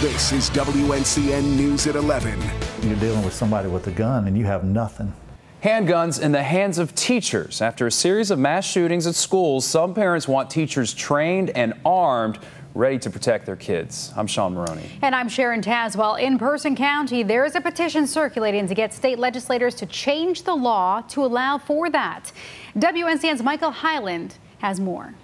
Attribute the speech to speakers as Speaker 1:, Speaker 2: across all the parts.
Speaker 1: This is WNCN News at 11.
Speaker 2: You're dealing with somebody with a gun and you have nothing.
Speaker 3: Handguns in the hands of teachers. After a series of mass shootings at schools, some parents want teachers trained and armed, ready to protect their kids. I'm Sean Maroney.
Speaker 4: And I'm Sharon Tazwell. In Person County, there is a petition circulating to get state legislators to change the law to allow for that. WNCN's Michael Highland has more.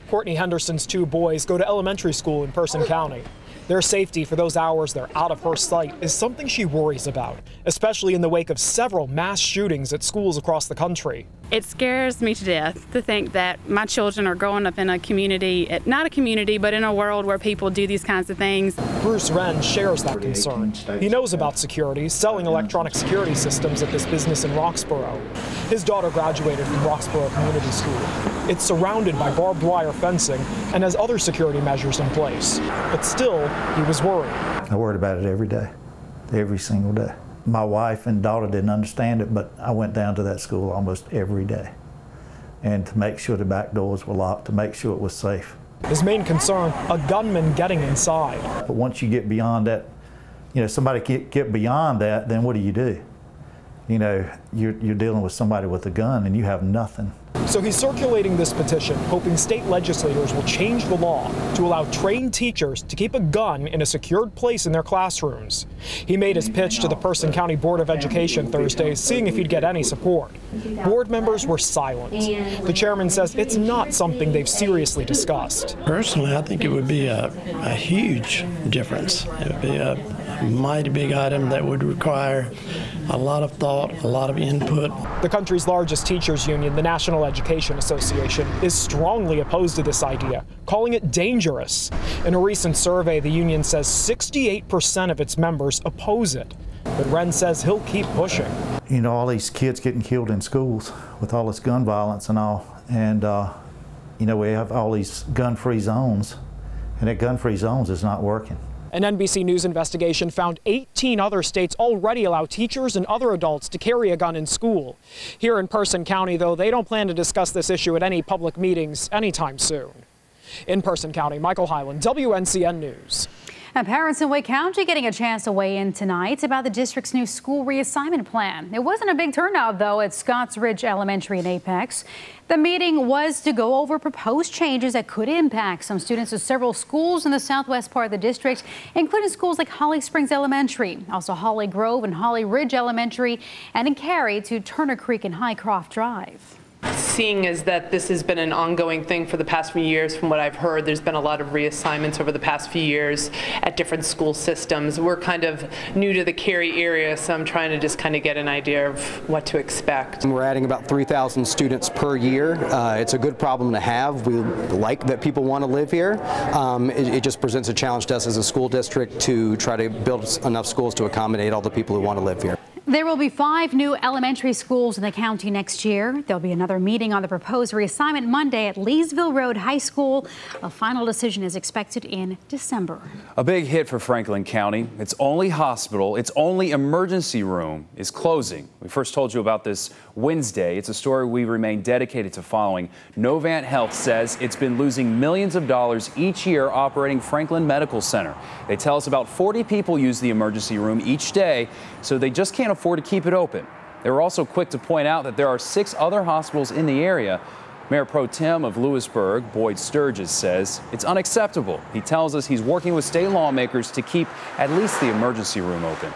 Speaker 5: Courtney Henderson's two boys go to elementary school in Person County. Their safety for those hours they're out of her sight is something she worries about, especially in the wake of several mass shootings at schools across the country.
Speaker 6: It scares me to death to think that my children are growing up in a community, not a community, but in a world where people do these kinds of things.
Speaker 5: Bruce Wren shares that concern. He knows about security, selling electronic security systems at this business in Roxborough. His daughter graduated from Roxborough Community School. It's surrounded by barbed wire fencing and has other security measures in place. But still, he was worried.
Speaker 2: I worried about it every day, every single day. My wife and daughter didn't understand it, but I went down to that school almost every day. And to make sure the back doors were locked, to make sure it was safe.
Speaker 5: His main concern, a gunman getting inside.
Speaker 2: But once you get beyond that, somebody get beyond that, then what do? You're dealing with somebody with a gun and you have nothing.
Speaker 5: So he's circulating this petition, hoping state legislators will change the law to allow trained teachers to keep a gun in a secured place in their classrooms. He made his pitch to the Person County Board of Education Thursday, seeing if he'd get any support. Board members were silent. The chairman says it's not something they've seriously discussed.
Speaker 7: Personally, I think it would be a huge difference. It would be a mighty big item that would require a lot of thought, a lot of input.
Speaker 5: The country's largest teachers union, the National Education Association, is strongly opposed to this idea, calling it dangerous. In a recent survey, the union says 68% of its members oppose it. But Wren says he'll keep pushing.
Speaker 2: All these kids getting killed in schools with all this gun violence and all. And, we have all these gun-free zones, and that gun-free zones is not working.
Speaker 5: An NBC News investigation found 18 other states already allow teachers and other adults to carry a gun in school. Here in Person County, though, they don't plan to discuss this issue at any public meetings anytime soon. In Person County, Michael Highland, WNCN News.
Speaker 4: And parents in Wake County getting a chance to weigh in tonight about the district's new school reassignment plan. It wasn't a big turnout, though, at Scotts Ridge Elementary in Apex. The meeting was to go over proposed changes that could impact some students at several schools in the southwest part of the district, including schools like Holly Springs Elementary, also Holly Grove and Holly Ridge Elementary, and in Cary to Turner Creek and Highcroft Drive.
Speaker 8: Seeing as that this has been an ongoing thing for the past few years, from what I've heard, there's been a lot of reassignments over the past few years at different school systems. We're kind of new to the Cary area, so I'm trying to just kind of get an idea of what to expect.
Speaker 9: We're adding about 3,000 students per year. It's a good problem to have. We like that people want to live here. It just presents a challenge to us as a school district to try to build enough schools to accommodate all the people who want to live here.
Speaker 4: There will be 5 new elementary schools in the county next year. There'll be another meeting on the proposed reassignment Monday at Leesville Road High School. A final decision is expected in December.
Speaker 3: A big hit for Franklin County. Its only hospital, its only emergency room is closing. We first told you about this Wednesday. It's a story we remain dedicated to following. Novant Health says it's been losing millions of dollars each year operating Franklin Medical Center. They tell us about 40 people use the emergency room each day, so they just can't afford to keep it open. They were also quick to point out that there are 6 other hospitals in the area. Mayor Pro Tem of Lewisburg, Boyd Sturgis, says it's unacceptable. He tells us he's working with state lawmakers to keep at least the emergency room open.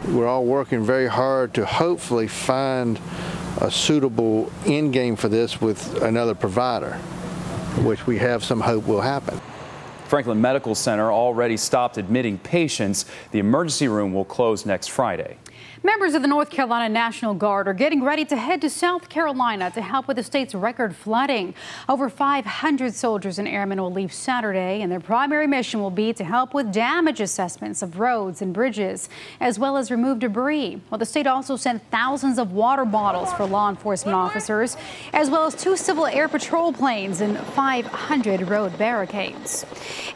Speaker 10: We're all working very hard to hopefully find a suitable end game for this with another provider, which we have some hope will happen.
Speaker 3: Franklin Medical Center already stopped admitting patients. The emergency room will close next Friday.
Speaker 4: Members of the North Carolina National Guard are getting ready to head to South Carolina to help with the state's record flooding. Over 500 soldiers and airmen will leave Saturday, and their primary mission will be to help with damage assessments of roads and bridges, as well as remove debris. Well, the state also sent thousands of water bottles for law enforcement officers, as well as 2 civil air patrol planes and 500 road barricades.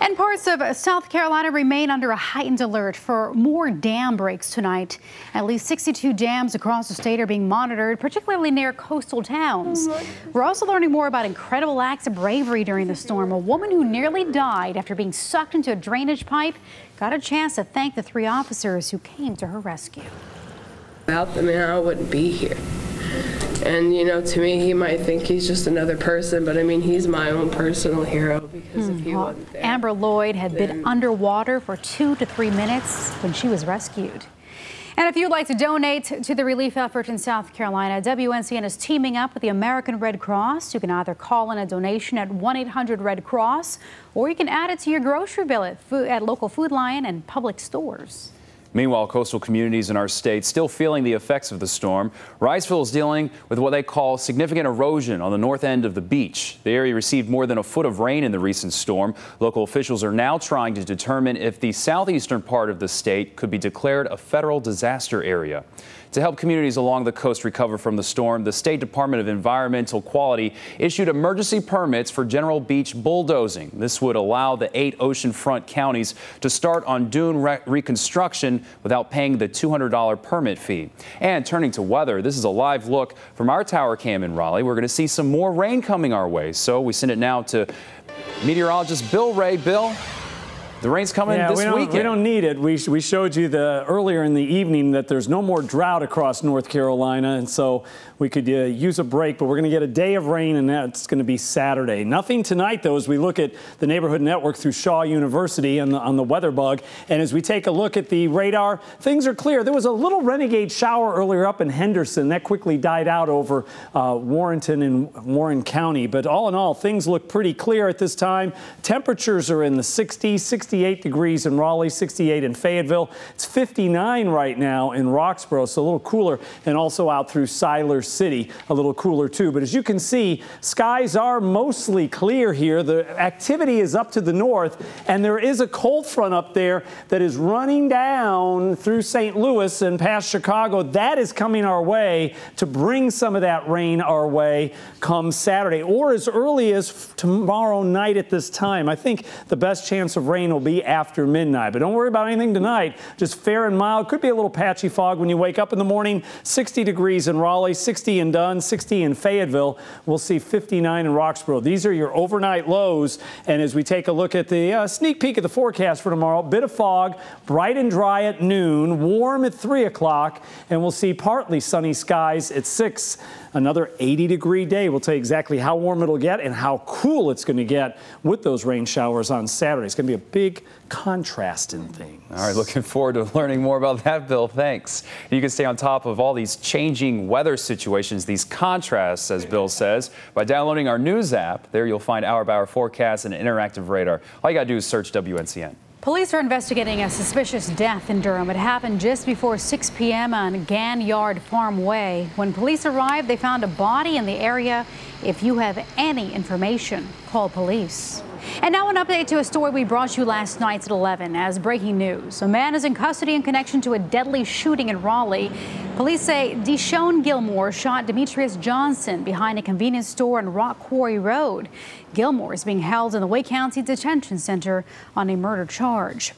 Speaker 4: And parts of South Carolina remain under a heightened alert for more dam breaks tonight. At least 62 dams across the state are being monitored, particularly near coastal towns. We're also learning more about incredible acts of bravery during the storm. A woman who nearly died after being sucked into a drainage pipe got a chance to thank the 3 officers who came to her rescue.
Speaker 11: Without them, I wouldn't be here. And, you know, to me, he might think he's just another person, but I mean, he's my own personal hero because if he wasn't there.
Speaker 4: Amber Lloyd had been underwater for 2 to 3 minutes when she was rescued. And if you'd like to donate to the relief effort in South Carolina, WNCN is teaming up with the American Red Cross. You can either call in a donation at 1-800-RED-CROSS, or you can add it to your grocery bill at local Food Lion and public stores.
Speaker 3: Meanwhile, coastal communities in our state still feeling the effects of the storm. Riceville is dealing with what they call significant erosion on the north end of the beach. The area received more than a foot of rain in the recent storm. Local officials are now trying to determine if the southeastern part of the state could be declared a federal disaster area. To help communities along the coast recover from the storm, the State Department of Environmental Quality issued emergency permits for general beach bulldozing. This would allow the 8 oceanfront counties to start on dune reconstruction without paying the $200 permit fee. And turning to weather, this is a live look from our tower cam in Raleigh. We're going to see some more rain coming our way, so we send it now to meteorologist Bill Ray. Bill, the rain's coming this weekend.
Speaker 12: We don't need it. We showed you earlier in the evening that there's no more drought across North Carolina, and so we could use a break, but we're going to get a day of rain, and that's going to be Saturday. Nothing tonight, though, as we look at the Neighborhood Network through Shaw University on the weather bug, and as we take a look at the radar, things are clear. There was a little renegade shower earlier up in Henderson. That quickly died out over Warrenton and Warren County, but all in all, things look pretty clear at this time. Temperatures are in the 60s, 68 degrees in Raleigh, 68 in Fayetteville. It's 59 right now in Roxborough, so a little cooler, and also out through Siler City, a little cooler too. But as you can see, skies are mostly clear here. The activity is up to the north, and there is a cold front up there that is running down through St. Louis and past Chicago. That is coming our way to bring some of that rain our way come Saturday, or as early as tomorrow night at this time. I think the best chance of rain will be after midnight, but don't worry about anything tonight. Just fair and mild. Could be a little patchy fog when you wake up in the morning. 60 degrees in Raleigh, 60 in Dunn, 60 in Fayetteville. We'll see 59 in Roxborough. These are your overnight lows. And as we take a look at the sneak peek of the forecast for tomorrow, bit of fog, bright and dry at noon, warm at 3 o'clock, and we'll see partly sunny skies at 6. Another 80-degree day. We'll tell you exactly how warm it'll get and how cool it's going to get with those rain showers on Saturday. It's going to be a big contrast in things.
Speaker 3: All right, looking forward to learning more about that, Bill. Thanks. You can stay on top of all these changing weather situations, these contrasts, as Bill says, by downloading our news app. There you'll find hour-by-hour forecasts and an interactive radar. All you got to do is search WNCN.
Speaker 4: Police are investigating a suspicious death in Durham. It happened just before 6 p.m. on Gann Yard Farm Way. When police arrived, they found a body in the area. If you have any information, call police. And now an update to a story we brought you last night at 11 as breaking news. A man is in custody in connection to a deadly shooting in Raleigh. Police say Deshaun Gilmore shot Demetrius Johnson behind a convenience store on Rock Quarry Road. Gilmore is being held in the Wake County Detention Center on a murder charge.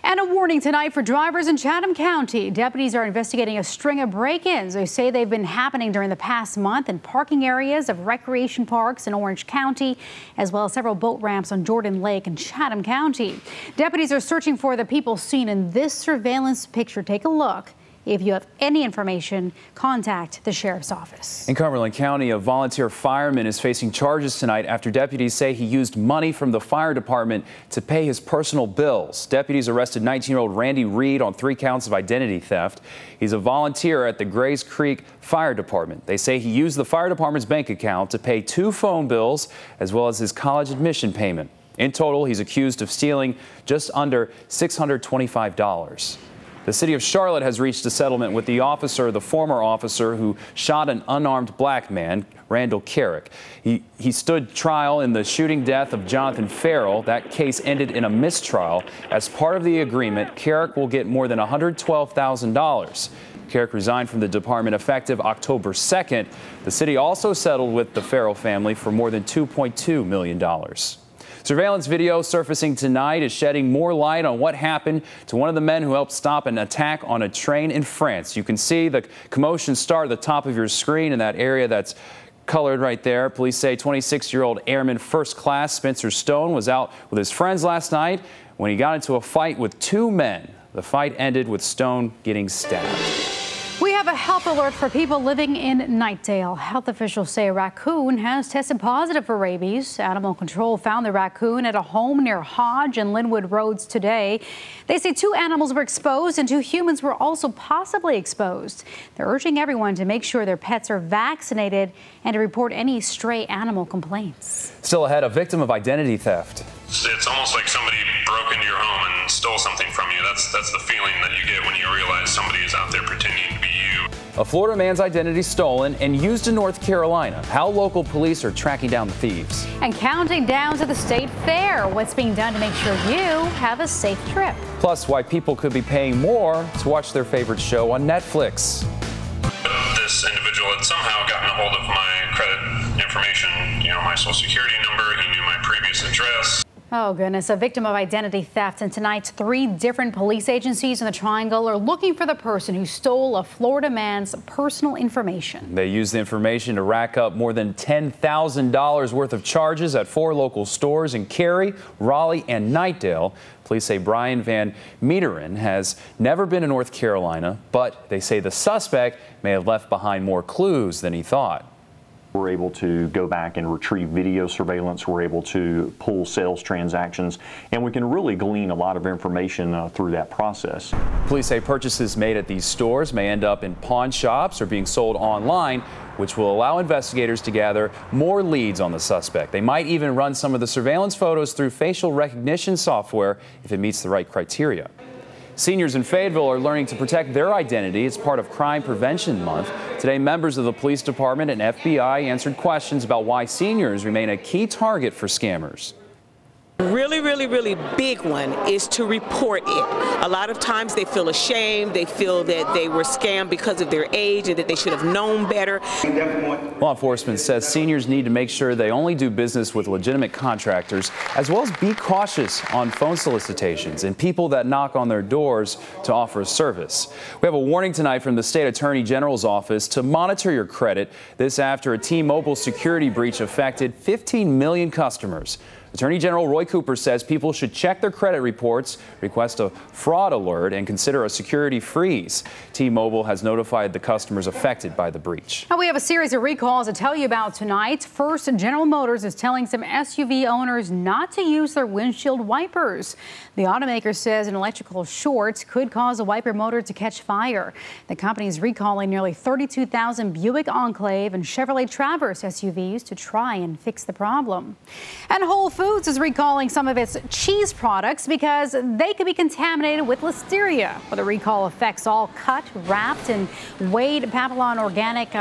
Speaker 4: And a warning tonight for drivers in Chatham County. Deputies are investigating a string of break-ins. They say they've been happening during the past month in parking areas of recreation parks in Orange County, as well as several boat ramps on Jordan Lake in Chatham County. Deputies are searching for the people seen in this surveillance picture. Take a look. If you have any information, contact the sheriff's office.
Speaker 3: In Cumberland County, a volunteer fireman is facing charges tonight after deputies say he used money from the fire department to pay his personal bills. Deputies arrested 19-year-old Randy Reed on 3 counts of identity theft. He's a volunteer at the Grays Creek Fire Department. They say he used the fire department's bank account to pay 2 phone bills as well as his college admission payment. In total, he's accused of stealing just under $625. The city of Charlotte has reached a settlement with the former officer who shot an unarmed black man, Randall Carrick. He stood trial in the shooting death of Jonathan Farrell. That case ended in a mistrial. As part of the agreement, Carrick will get more than $112,000. Carrick resigned from the department effective October 2nd. The city also settled with the Farrell family for more than $2.2 million. Surveillance video surfacing tonight is shedding more light on what happened to one of the men who helped stop an attack on a train in France. You can see the commotion start at the top of your screen in that area that's colored right there. Police say 26-year-old Airman First Class Spencer Stone was out with his friends last night when he got into a fight with two men. The fight ended with Stone getting stabbed.
Speaker 4: We have a health alert for people living in Knightdale. Health officials say a raccoon has tested positive for rabies. Animal control found the raccoon at a home near Hodge and Linwood Roads today. They say 2 animals were exposed and 2 humans were also possibly exposed. They're urging everyone to make sure their pets are vaccinated and to report any stray animal complaints.
Speaker 3: Still ahead, a victim of identity theft.
Speaker 13: It's almost like somebody broke into your home and stole something from you. That's the feeling that you get when you realize somebody is out there pretending to be you.
Speaker 3: A Florida man's identity stolen and used in North Carolina. How local police are tracking down the thieves.
Speaker 4: And counting down to the state fair. What's being done to make sure you have a safe trip.
Speaker 3: Plus, why people could be paying more to watch their favorite show on Netflix.
Speaker 13: This individual had somehow gotten a hold of my credit information, my social security number. He knew my previous address.
Speaker 4: Oh, goodness. A victim of identity theft. And tonight, 3 different police agencies in the Triangle are looking for the person who stole a Florida man's personal information.
Speaker 3: They used the information to rack up more than $10,000 worth of charges at 4 local stores in Cary, Raleigh, and Knightdale. Police say Brian Van Meteren has never been to North Carolina, but they say the suspect may have left behind more clues than he thought.
Speaker 14: We're able to go back and retrieve video surveillance. We're able to pull sales transactions, and we can really glean a lot of information through that process.
Speaker 3: Police say purchases made at these stores may end up in pawn shops or being sold online, which will allow investigators to gather more leads on the suspect. They might even run some of the surveillance photos through facial recognition software if it meets the right criteria. Seniors in Fayetteville are learning to protect their identity as part of Crime Prevention Month. Today, members of the police department and FBI answered questions about why seniors remain a key target for scammers.
Speaker 15: Really big one is to report it. A lot of times they feel ashamed, they feel that they were scammed because of their age and that they should have known better.
Speaker 3: Law enforcement says seniors need to make sure they only do business with legitimate contractors, as well as be cautious on phone solicitations and people that knock on their doors to offer a service. We have a warning tonight from the State Attorney General's office to monitor your credit. This after a T-Mobile security breach affected 15 million customers. Attorney General Roy Cooper says people should check their credit reports, request a fraud alert, and consider a security freeze. T-Mobile has notified the customers affected by the breach.
Speaker 4: Now we have a series of recalls to tell you about tonight. First, General Motors is telling some SUV owners not to use their windshield wipers. The automaker says an electrical short could cause a wiper motor to catch fire. The company is recalling nearly 32,000 Buick Enclave and Chevrolet Traverse SUVs to try and fix the problem. And Whole Foods is recalling some of its cheese products because they could be contaminated with listeria. Well, the recall affects all cut, wrapped, and weighed Papillon organic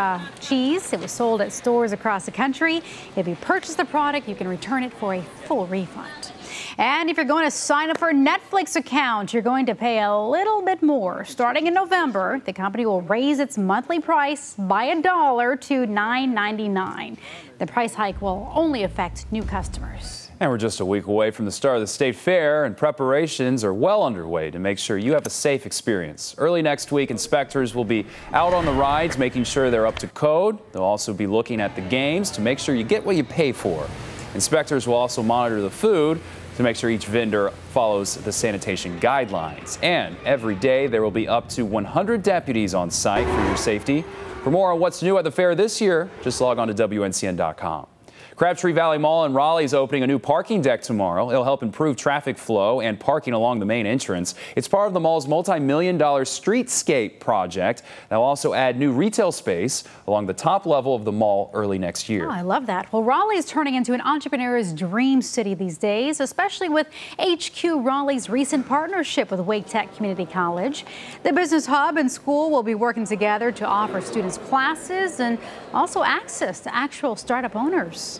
Speaker 4: cheese. It was sold at stores across the country. If you purchase the product, you can return it for a full refund. And if you're going to sign up for a Netflix account, you're going to pay a little bit more. Starting in November, the company will raise its monthly price by $1 to $9.99. The price hike will only affect new customers.
Speaker 3: And we're just a week away from the start of the state fair, and preparations are well underway to make sure you have a safe experience. Early next week, inspectors will be out on the rides, making sure they're up to code. They'll also be looking at the games to make sure you get what you pay for. Inspectors will also monitor the food to make sure each vendor follows the sanitation guidelines. And every day there will be up to 100 deputies on site for your safety. For more on what's new at the fair this year, just log on to WNCN.com. Crabtree Valley Mall in Raleigh is opening a new parking deck tomorrow. It'll help improve traffic flow and parking along the main entrance. It's part of the mall's multi-million-dollar streetscape project. They'll also add new retail space along the top level of the mall early next year.
Speaker 4: Oh, I love that. Well, Raleigh is turning into an entrepreneur's dream city these days, especially with HQ Raleigh's recent partnership with Wake Tech Community College. The business hub and school will be working together to offer students classes and also access to actual startup owners.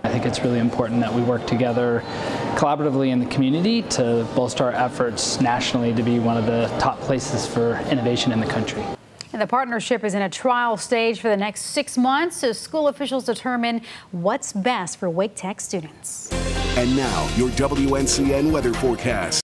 Speaker 16: I think it's really important that we work together collaboratively in the community to bolster our efforts nationally to be one of the top places for innovation in the country.
Speaker 4: And the partnership is in a trial stage for the next 6 months as school officials determine what's best for Wake Tech students.
Speaker 1: And now, your WNCN weather forecast.